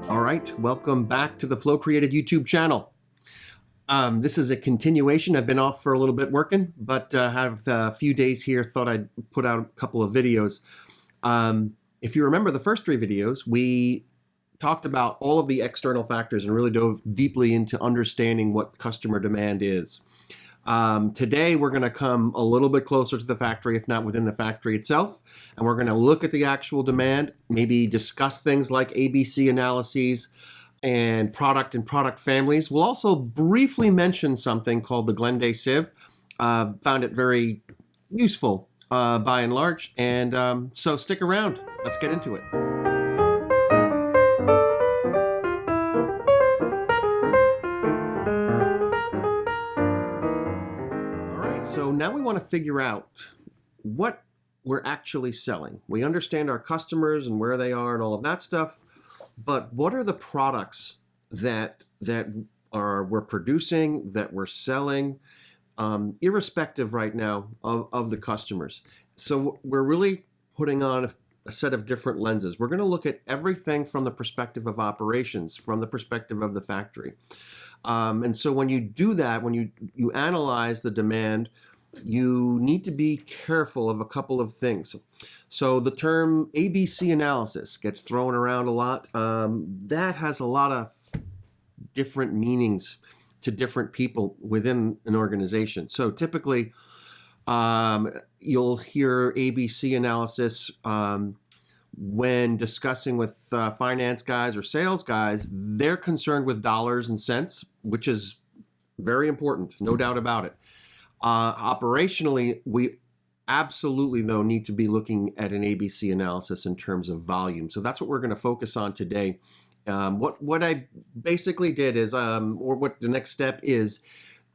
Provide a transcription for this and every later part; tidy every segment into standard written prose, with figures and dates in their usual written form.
All right, welcome back to the Flow Creative YouTube channel. This is a continuation. I've been off for a little bit working, but have a few days here. Thought I'd put out a couple of videos. If you remember the first three videos, we talked about all of the external factors and really dove deeply into understanding what customer demand is. Today, we're going to come a little bit closer to the factory, if not within the factory itself, and we're going to look at the actual demand, maybe discuss things like ABC analyses and product families. We'll also briefly mention something called the Glenday Sieve. Found it very useful by and large, and so stick around. Let's get into it. So now we want to figure out what we're actually selling. We understand our customers and where they are and all of that stuff, but what are the products that we're producing, that we're selling, irrespective right now of the customers? So we're really putting on a set of different lenses. We're going to look at everything from the perspective of operations, from the perspective of the factory. And so when you do that, when you analyze the demand, you need to be careful of a couple of things. So the term ABC analysis gets thrown around a lot. That has a lot of different meanings to different people within an organization. So typically, you'll hear ABC analysis when discussing with finance guys or sales guys. They're concerned with dollars and cents, which is very important, no doubt about it. Operationally, we absolutely, though, need to be looking at an ABC analysis in terms of volume. So that's what we're going to focus on today. What I basically did is, or what the next step is,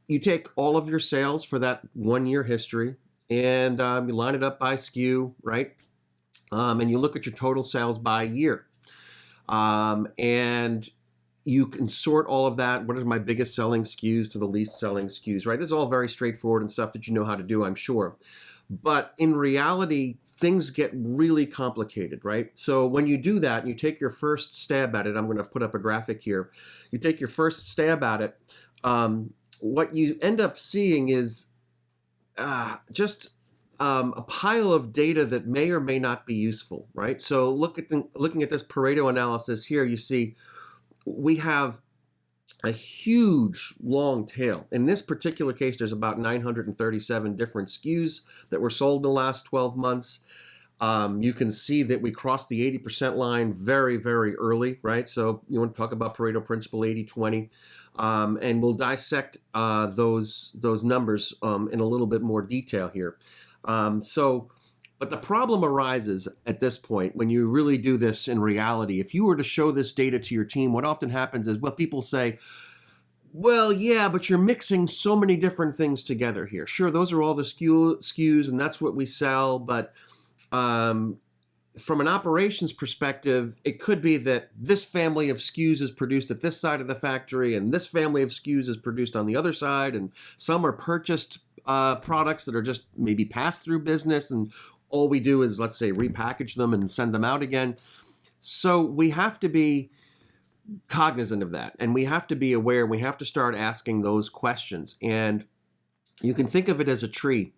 you take all of your sales for that 1 year history and you line it up by SKU, right? And you look at your total sales by year. And you can sort all of that. What are my biggest selling SKUs to the least selling SKUs, right? This is all very straightforward and stuff that you know how to do, I'm sure. But in reality, things get really complicated, right? So when you do that and you take your first stab at it, I'm going to put up a graphic here. You take your first stab at it. What you end up seeing is just a pile of data that may or may not be useful, right? So looking at this Pareto analysis here, you see we have a huge long tail. In this particular case, there's about 937 different SKUs that were sold in the last 12 months. You can see that we crossed the 80% line very, very early, right? So you want to talk about Pareto principle 80-20, and we'll dissect those numbers in a little bit more detail here. But the problem arises at this point when you really do this in reality. If you were to show this data to your team, what often happens is, well, people say, well, yeah, but you're mixing so many different things together here. Sure, those are all the SKUs, and that's what we sell, but from an operations perspective, it could be that this family of SKUs is produced at this side of the factory, and this family of SKUs is produced on the other side, and some are purchased products that are just maybe pass-through business, and all we do is, let's say, repackage them and send them out again. So we have to be cognizant of that, and we have to be aware. We have to start asking those questions, and you can think of it as a tree.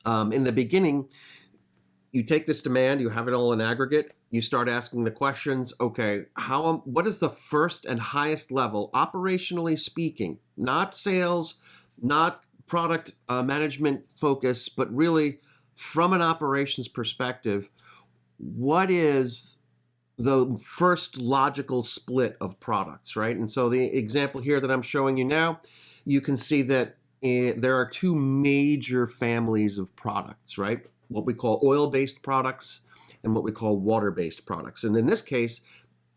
In the beginning, you take this demand, you have it all in aggregate, you start asking the questions, okay, what is the first and highest level, operationally speaking, not sales, not product management focus, but really from an operations perspective, what is the first logical split of products, right? And so the example here that I'm showing you now, you can see that there are two major families of products, right? What we call oil-based products and what we call water-based products. And in this case,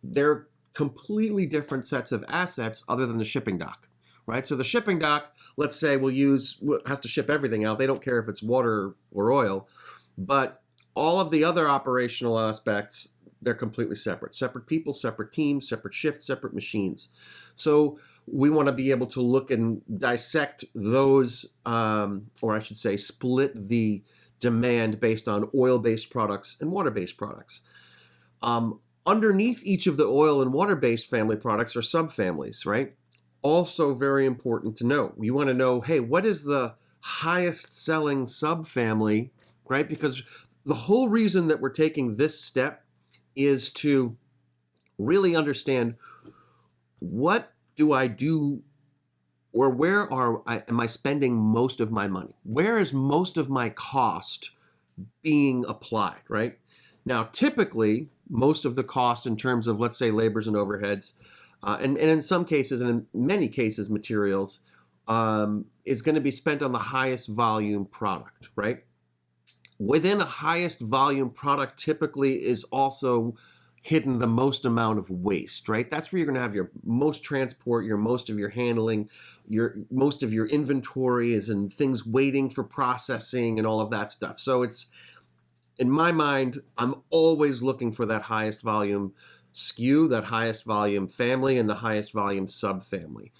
they're completely different sets of assets other than the shipping dock, right? So the shipping dock, let's say, has to ship everything out. They don't care if it's water or oil, but all of the other operational aspects, they're completely separate. Separate people, separate teams, separate shifts, separate machines. So we want to be able to look and dissect those, or I should say, split the demand based on oil-based products and water-based products. Underneath each of the oil and water-based family products are subfamilies, right? Also very important to know. You want to know, hey, what is the highest selling subfamily, right? Because the whole reason that we're taking this step is to really understand, what do I do, or am I spending most of my money? Where is most of my cost being applied, right? Now, typically, most of the cost in terms of, let's say, labors and overheads, and in some cases, and in many cases, materials, is going to be spent on the highest volume product, right? Within a highest volume product, typically is also hidden the most amount of waste, right? That's where you're going to have your most transport, your most of your handling, your most of your inventory is in things waiting for processing and all of that stuff. So it's, in my mind, I'm always looking for that highest volume SKU, that highest volume family, and the highest volume subfamily.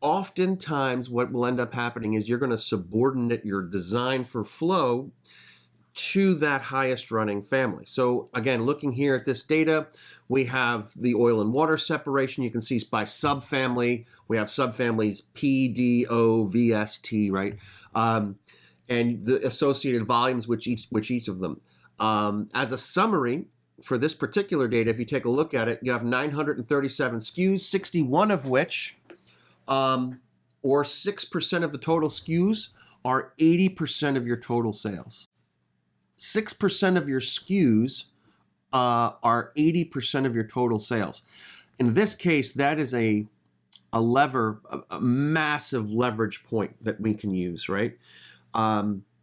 Oftentimes, what will end up happening is you're going to subordinate your design for flow to that highest running family. So again, looking here at this data, we have the oil and water separation. You can see by subfamily, we have subfamilies P, D, O, V, S, T, right? And the associated volumes which each of them. As a summary for this particular data, if you take a look at it, you have 937 SKUs, 61 of which, or 6% of the total SKUs, are 80% of your total sales. 6% of your SKUs are 80% of your total sales. In this case, that is a massive leverage point that we can use, right?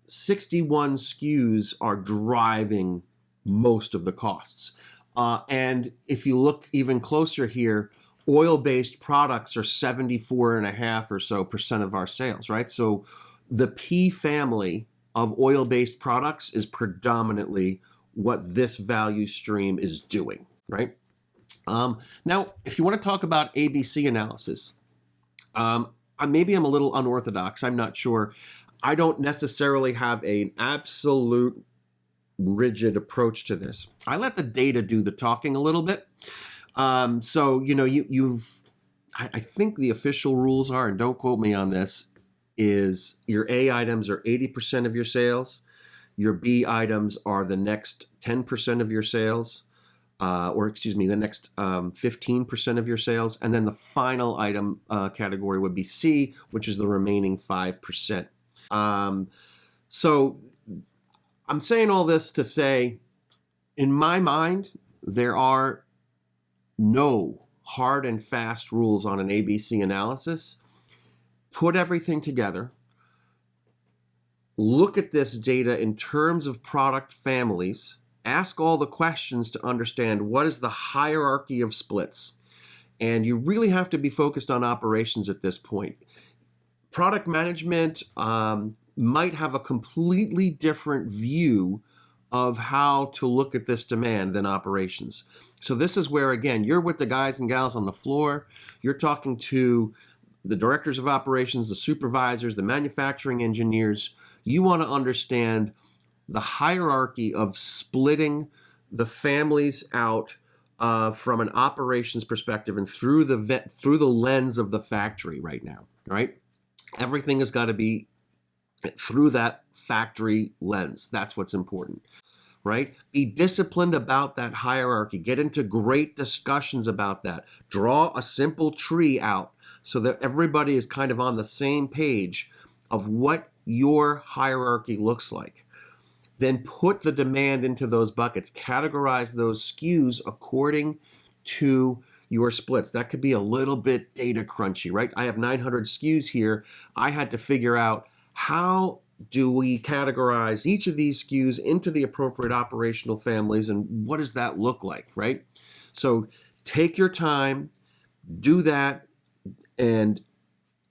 61 SKUs are driving most of the costs. And if you look even closer here, oil-based products are 74.5% or so of our sales, right? So the P family of oil-based products is predominantly what this value stream is doing, right? Now, if you want to talk about ABC analysis, maybe I'm a little unorthodox, I'm not sure. I don't necessarily have an absolute rigid approach to this. I let the data do the talking a little bit. So, you know, I think the official rules are, and don't quote me on this, is your A items are 80% of your sales, your B items are the next 10% of your sales, the next 15% of your sales, and then the final item category would be C, which is the remaining 5%. So I'm saying all this to say, in my mind, there are no hard and fast rules on an ABC analysis. Put everything together, look at this data in terms of product families, ask all the questions to understand what is the hierarchy of splits. And you really have to be focused on operations at this point. Product management might have a completely different view of how to look at this demand than operations. So this is where, again, you're with the guys and gals on the floor, you're talking to the directors of operations, the supervisors, the manufacturing engineers. You want to understand the hierarchy of splitting the families out from an operations perspective and through the lens of the factory right now, right? Everything has got to be through that factory lens. That's what's important, right? Be disciplined about that hierarchy. Get into great discussions about that. Draw a simple tree out so that everybody is kind of on the same page of what your hierarchy looks like. Then put the demand into those buckets. Categorize those SKUs according to your splits. That could be a little bit data crunchy, right? I have 900 SKUs here. I had to figure out, how do we categorize each of these SKUs into the appropriate operational families, and what does that look like, right? So take your time, do that, and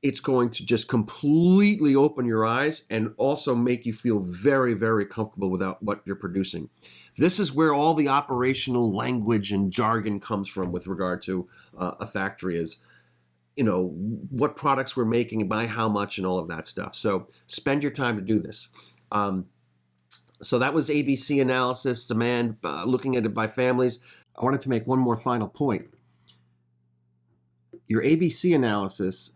it's going to just completely open your eyes and also make you feel very, very comfortable with what you're producing. This is where all the operational language and jargon comes from with regard to a factory, is, you know, what products we're making and by how much and all of that stuff. So spend your time to do this. So that was ABC analysis, demand, looking at it by families. I wanted to make one more final point. Your ABC analysis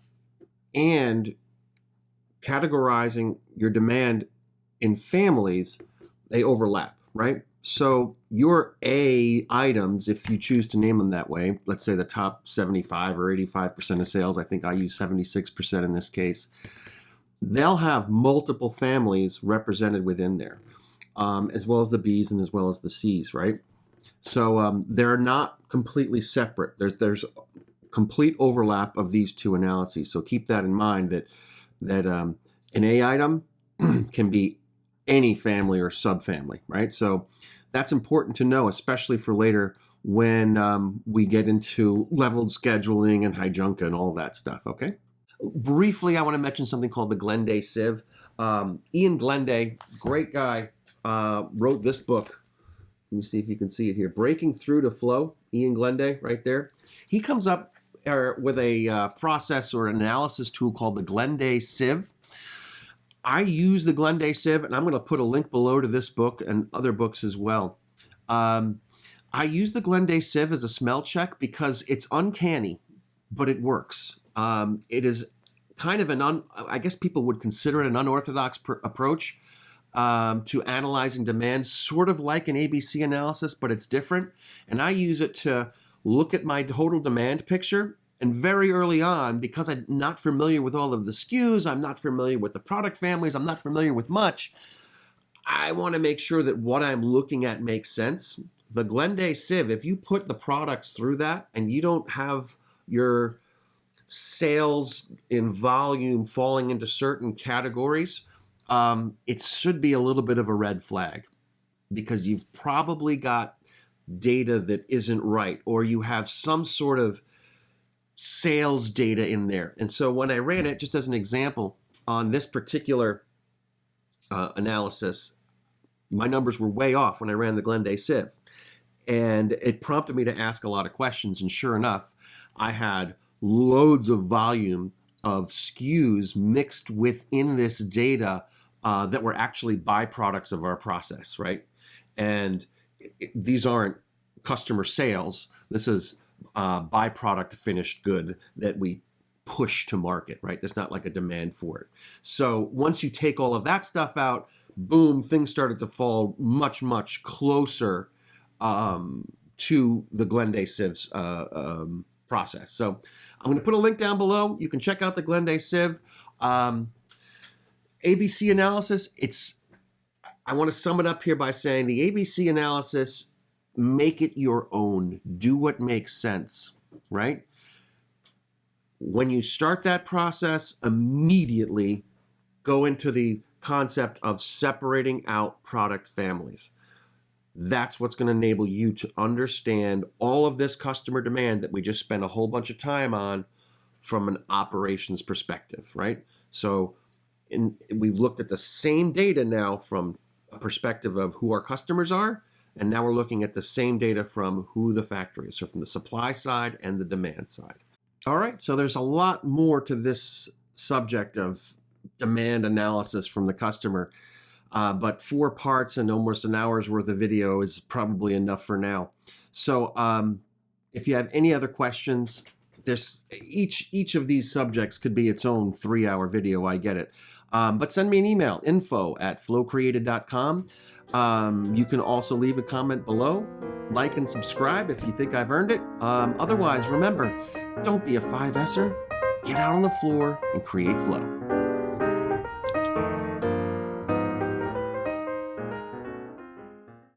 and categorizing your demand in families, they overlap, right? So your A items, if you choose to name them that way, let's say the top 75 or 85% of sales, I think I use 76% in this case, they'll have multiple families represented within there, as well as the B's and as well as the C's, right? So they're not completely separate. There's complete overlap of these two analyses. So keep that in mind, that an A item can be any family or subfamily, right? So that's important to know, especially for later when we get into leveled scheduling and Hijunka and all that stuff, okay? Briefly, I want to mention something called the Glenday Sieve. Ian Glenday, great guy, wrote this book. Let me see if you can see it here. Breaking Through to Flow, Ian Glenday, right there. He comes up with a process or analysis tool called the Glenday Sieve. I use the Glenday Sieve, and I'm going to put a link below to this book and other books as well. I use the Glenday Sieve as a smell check because it's uncanny, but it works. It is kind of I guess people would consider it an unorthodox approach to analyzing demand, sort of like an ABC analysis, but it's different. And I use it to look at my total demand picture. And very early on, because I'm not familiar with all of the SKUs, I'm not familiar with the product families, I'm not familiar with much, I want to make sure that what I'm looking at makes sense. The Glenday Sieve, if you put the products through that and you don't have your sales in volume falling into certain categories, it should be a little bit of a red flag, because you've probably got data that isn't right, or you have some sort of sales data in there. And so when I ran it, just as an example, on this particular analysis, my numbers were way off when I ran the Glenday Sieve. And it prompted me to ask a lot of questions. And sure enough, I had loads of volume of SKUs mixed within this data that were actually byproducts of our process, right? And these aren't customer sales. This is byproduct finished good that we push to market, right? There's not like a demand for it. So once you take all of that stuff out, boom, things started to fall much, much closer to the Glenday Sieve's process. So I'm going to put a link down below. You can check out the Glenday Sieve. ABC analysis, I want to sum it up here by saying the ABC analysis, make it your own. Do what makes sense, right? When you start that process, immediately go into the concept of separating out product families. That's what's going to enable you to understand all of this customer demand that we just spent a whole bunch of time on from an operations perspective, right? So we've looked at the same data now from a perspective of who our customers are, and now we're looking at the same data from who the factory is, so from the supply side and the demand side. All right, so there's a lot more to this subject of demand analysis from the customer, but 4 parts and almost an hour's worth of video is probably enough for now. So if you have any other questions, each of these subjects could be its own 3-hour video, I get it. But send me an email, info@flowcreated.com. You can also leave a comment below, like and subscribe if you think I've earned it. Otherwise, remember, don't be a 5S'er. Get out on the floor and create flow.